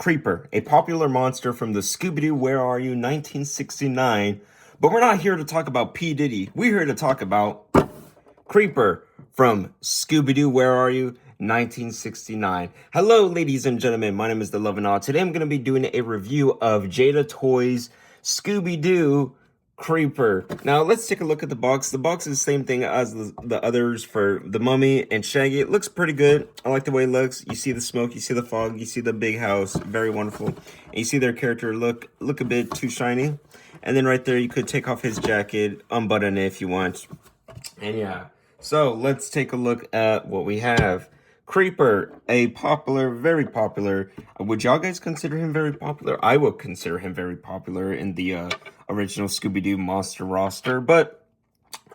Creeper, a popular monster from the Scooby-Doo Where Are You 1969. But we're not here to talk about P. Diddy. We're here to talk about Creeper from Scooby-Doo Where Are You 1969. Hello, ladies and gentlemen. My name is The Love and All. Today I'm going to be doing a review of Jada Toys Scooby-Doo Creeper. Now, let's take a look at the box. The box is the same thing as the others for the Mummy and Shaggy. It looks pretty good. I like the way it looks. You see the smoke, you see the fog, you see the big house. Very wonderful. And you see their character look a bit too shiny. And then right there, you could take off his jacket, unbutton it if you want. And yeah, so let's take a look at what we have. Creeper, a popular, very popular. Would y'all guys consider him very popular? I would consider him very popular in the original Scooby-Doo monster roster. But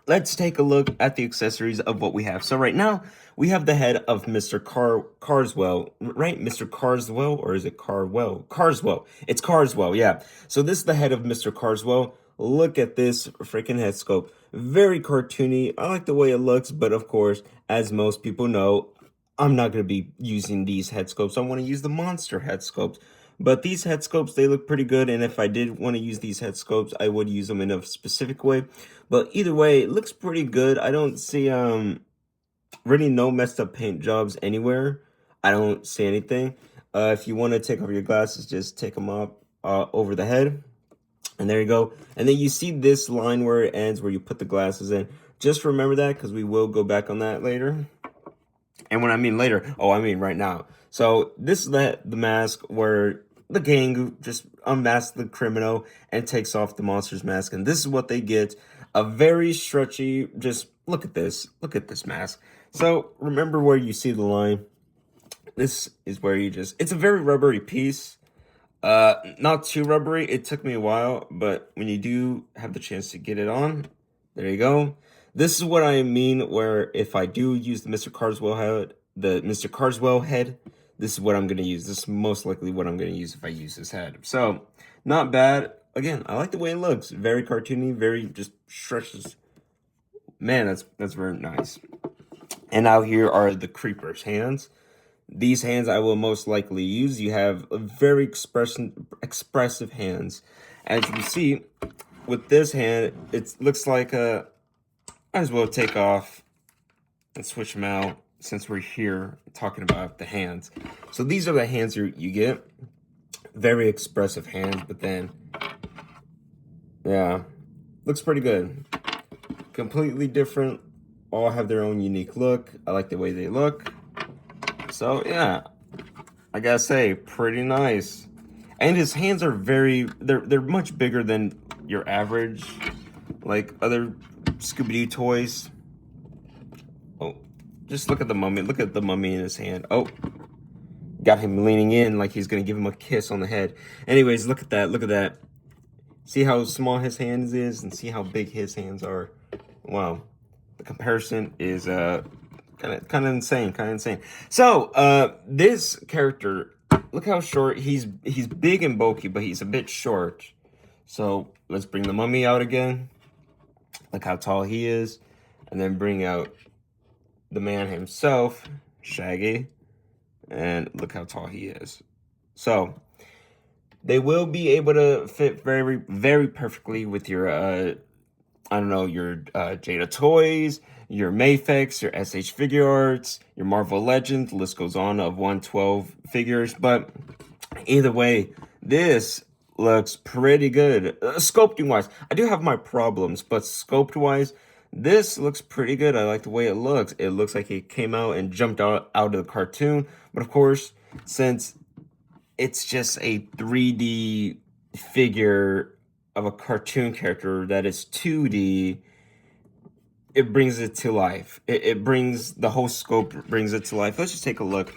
let's take a look at the accessories of what we have. So right now, we have the head of Mr. Carswell, right? Mr. Carswell, or is it Carwell? Carswell. It's Carswell, yeah. So this is the head of Mr. Carswell. Look at this freaking head sculpt. Very cartoony. I like the way it looks, but of course, as most people know, I'm not going to be using these head sculpts. I want to use the monster head sculpts. But these head sculpts, they look pretty good. And if I did want to use these head sculpts, I would use them in a specific way. But either way, it looks pretty good. I don't see really no messed up paint jobs anywhere. I don't see anything. If you want to take off your glasses, just take them off over the head. And there you go. And then you see this line where it ends, where you put the glasses in. Just remember that, because we will go back on that later. And when I mean later, I mean right now. So this is the mask where the gang just unmasks the criminal and takes off the monster's mask. And this is what they get. A very stretchy, just look at this. Look at this mask. So remember where you see the line. This is where you just, it's a very rubbery piece. Not too rubbery. It took me a while, but when you do have the chance to get it on, there you go. This is what I mean, where if I do use the Mr. Carswell head, this is what I'm going to use. This is most likely what I'm going to use if I use this head. So, not bad. Again, I like the way it looks. Very cartoony, very just stretches. Man, that's very nice. And now here are the Creeper's hands. These hands I will most likely use. You have a very expressive hands. As you can see, with this hand, it looks like a... Might as well take off and switch them out since we're here talking about the hands. So these are the hands you get. Very expressive hands, but then, yeah, looks pretty good. Completely different. All have their own unique look. I like the way they look. So, yeah, I gotta say, pretty nice. And his hands are they're much bigger than your average, like, other Scooby-Doo toys. Oh, just look at the mummy. Look at the mummy in his hand. Oh, got him leaning in like he's gonna give him a kiss on the head. Anyways, look at that. Look at that. See how small his hands is and see how big his hands are. Wow, the comparison is kind of insane. Kind of insane. So this character, look how short he's big and bulky, but he's a bit short. So let's bring the mummy out again. Look how tall he is. And then bring out the man himself, Shaggy. And look how tall he is. So, they will be able to fit very, very perfectly with your, I don't know, your Jada Toys, your Mayfix, your SH Figure Arts, your Marvel Legends. The list goes on of 112 figures. But either way, this looks pretty good. Sculpting wise, I do have my problems, but sculpt wise, this looks pretty good. I like the way it looks. It looks like it came out and jumped out of the cartoon. But of course, since it's just a 3D figure of a cartoon character that is 2D, it brings it to life. It brings the whole scope, brings it to life. Let's just take a look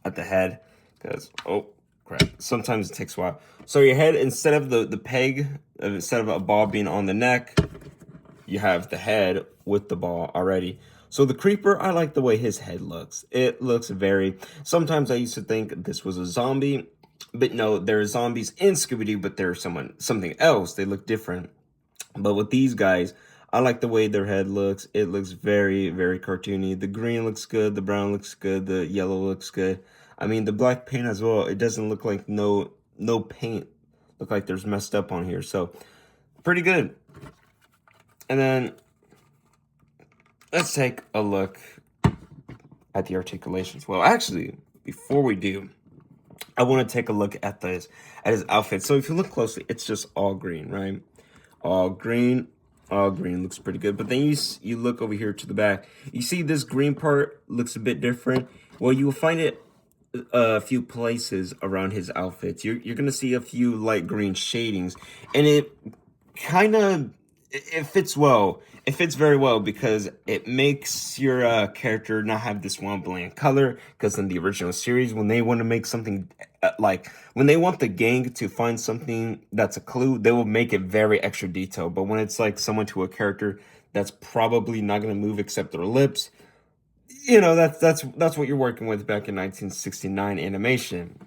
at the head, because crap, sometimes it takes a while. So your head, instead of the peg, instead of a ball being on the neck, you have the head with the ball already. So the Creeper, I like the way his head looks. It looks sometimes I used to think this was a zombie, but no, there are zombies in Scooby-Doo, but they're something else. They look different. But with these guys, I like the way their head looks. It looks very, very cartoony. The green looks good. The brown looks good. The yellow looks good. I mean, the black paint as well, it doesn't look like no paint. Look like there's messed up on here. So, pretty good. And then, let's take a look at the articulations. Well, actually, before we do, I want to take a look at his outfit. So if you look closely, it's just all green, right? All green. All green looks pretty good. But then you look over here to the back. You see this green part looks a bit different. Well, you will find it a few places around his outfits. You're going to see a few light green shadings. And it kind of, it fits well. It fits very well because it makes your character not have this one bland color. Because in the original series, when they want to make something like when they want the gang to find something that's a clue, they will make it very extra detailed. But when it's like someone to a character that's probably not going to move except their lips, you know, that's what you're working with back in 1969 animation.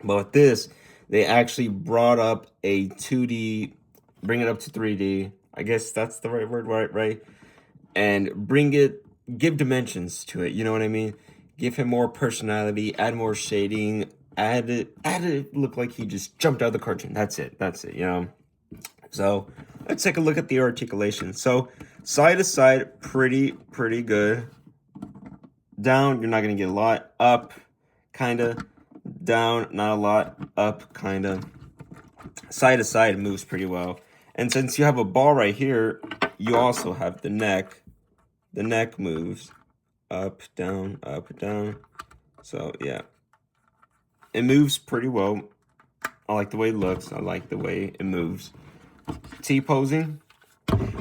But with this, they actually brought up a 2D, bring it up to 3D. I guess that's the right word, right? And give dimensions to it. You know what I mean? Give him more personality, add more shading, add it look like he just jumped out of the cartoon. That's it, you know? So let's take a look at the articulation. So side to side, pretty good. Down, you're not gonna get a lot. Up, kinda. Down, not a lot. Up, kinda. Side to side moves pretty well. And since you have a ball right here, you also have the neck. The neck moves up, down, up, down. So, yeah. It moves pretty well. I like the way it looks. I like the way it moves. T-posing.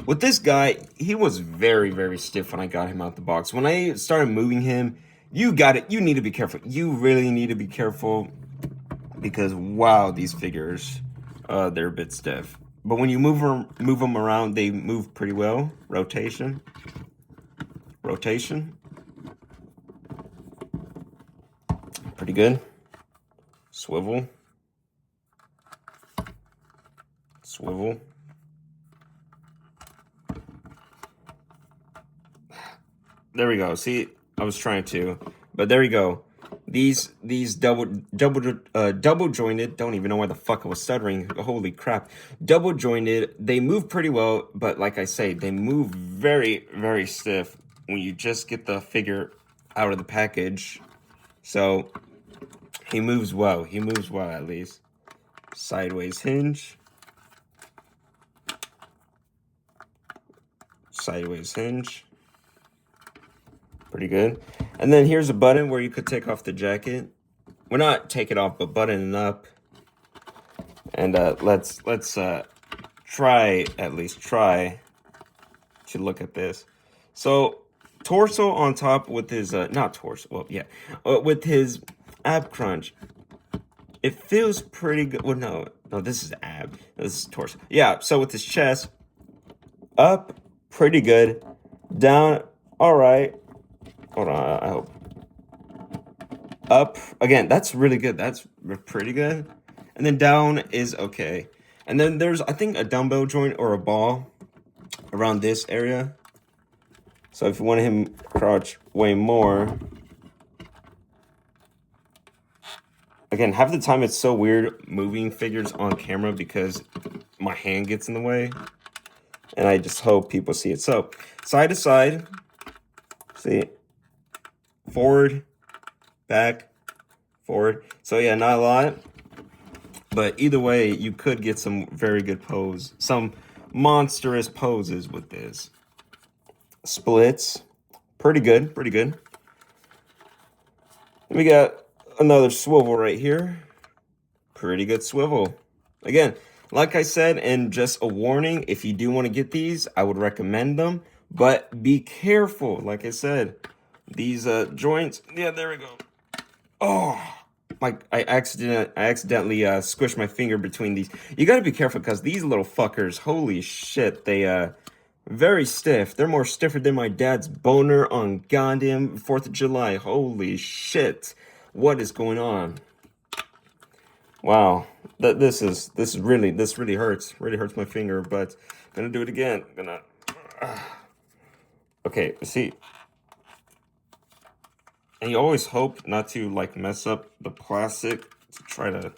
With this guy, he was very stiff when I got him out the box. When I started moving him, you need to be careful. You really need to be careful because, wow, these figures, they're a bit stiff. But when you move them around, they move pretty well. Rotation. Pretty good. Swivel. There we go. See, I was trying to, but there you go. These double jointed. Don't even know why the fuck I was stuttering. Holy crap! Double jointed. They move pretty well, but like I say, they move very stiff when you just get the figure out of the package. So he moves well. He moves well at least. Sideways hinge. Sideways hinge. Pretty good. And then here's a button where you could take off the jacket. Well, not take it off, but button it up. And let's try to look at this. So torso on top with his not torso. Well, yeah, with his ab crunch. It feels pretty good. Well, no, this is ab. This is torso. Yeah. So with his chest up, pretty good. Down, all right. Hold on, I hope. Up, again, that's really good. That's pretty good. And then down is okay. And then there's, I think, a dumbbell joint or a ball around this area. So if you want him crouch way more. Again, half the time it's so weird moving figures on camera because my hand gets in the way. And I just hope people see it. So, side to side. See, forward, back, forward. So yeah, not a lot, but either way, you could get some very good pose, some monstrous poses with this. Splits, pretty good. We got another swivel right here. Pretty good swivel. Again, like I said, and just a warning, if you do want to get these, I would recommend them, but be careful. Like I said, these joints, yeah, there we go. Oh, like I accidentally squished my finger between these. You got to be careful because these little fuckers, holy shit, they very stiff. They're more stiffer than my dad's boner on goddamn 4th of July. Holy shit. What is going on? Wow. This really hurts. Really hurts my finger, but I'm gonna do it again. Okay, see. And you always hope not to like mess up the plastic to try to.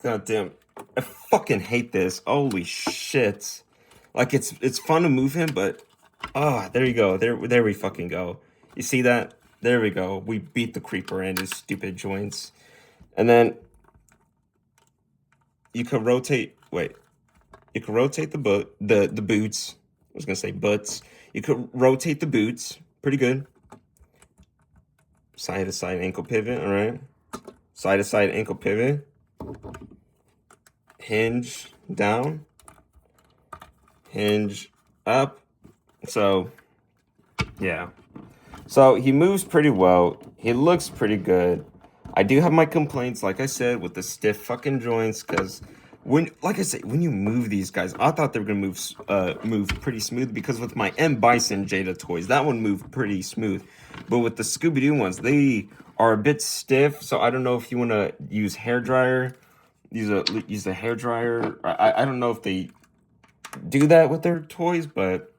God damn, I fucking hate this. Holy shit! Like it's fun to move him, but there you go. There we fucking go. You see that? There we go. We beat the creeper and his stupid joints. And then you could rotate. Wait, you could rotate the boots. I was gonna say butts. You could rotate the boots. Pretty good. Side to side ankle pivot. All right. Side to side ankle pivot. Hinge down. Hinge up. So yeah. So he moves pretty well. He looks pretty good. I do have my complaints, like I said, with the stiff fucking joints, because like I said, when you move these guys, I thought they were gonna move pretty smooth, because with my M Bison Jada toys, that one moved pretty smooth. But with the Scooby-Doo ones, they are a bit stiff. So I don't know if you want to use hair dryer, use the hair dryer. I don't know if they do that with their toys, but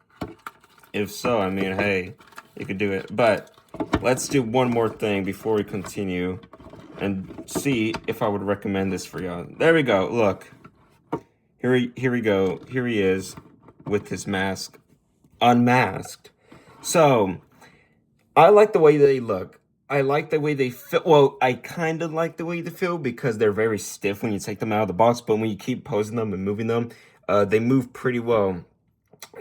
if so, I mean, hey, you could do it. But let's do one more thing before we continue and see if I would recommend this for y'all. There we go. Look, here we go. Here he is with his mask unmasked. So I like the way they look. I like the way they feel. Well, I kind of like the way they feel because they're very stiff when you take them out of the box. But when you keep posing them and moving them, they move pretty well.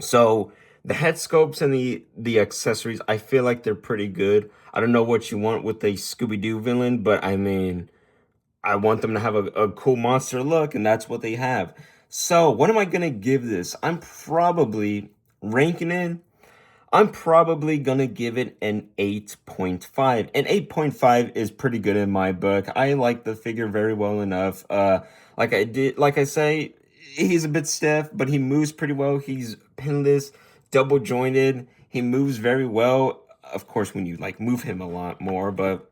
So the head scopes and the accessories, I feel like they're pretty good. I don't know what you want with a Scooby-Doo villain, but I mean, I want them to have a cool monster look, and that's what they have. So what am I going to give this? I'm probably ranking it. I'm probably going to give it an 8.5. An 8.5 is pretty good in my book. I like the figure very well enough. Like I say, he's a bit stiff, but he moves pretty well. He's pinless, double jointed. He moves very well. Of course, when you like move him a lot more, but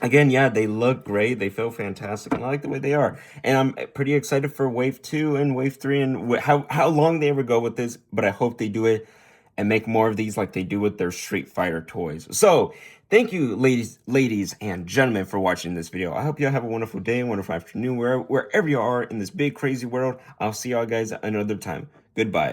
again, yeah, they look great. They feel fantastic. And I like the way they are. And I'm pretty excited for Wave 2 and Wave 3 and how long they ever go with this. But I hope they do it and make more of these like they do with their Street Fighter toys. So thank you, ladies and gentlemen, for watching this video. I hope you all have a wonderful day, wonderful afternoon, wherever you are in this big, crazy world. I'll see y'all guys another time. Goodbye.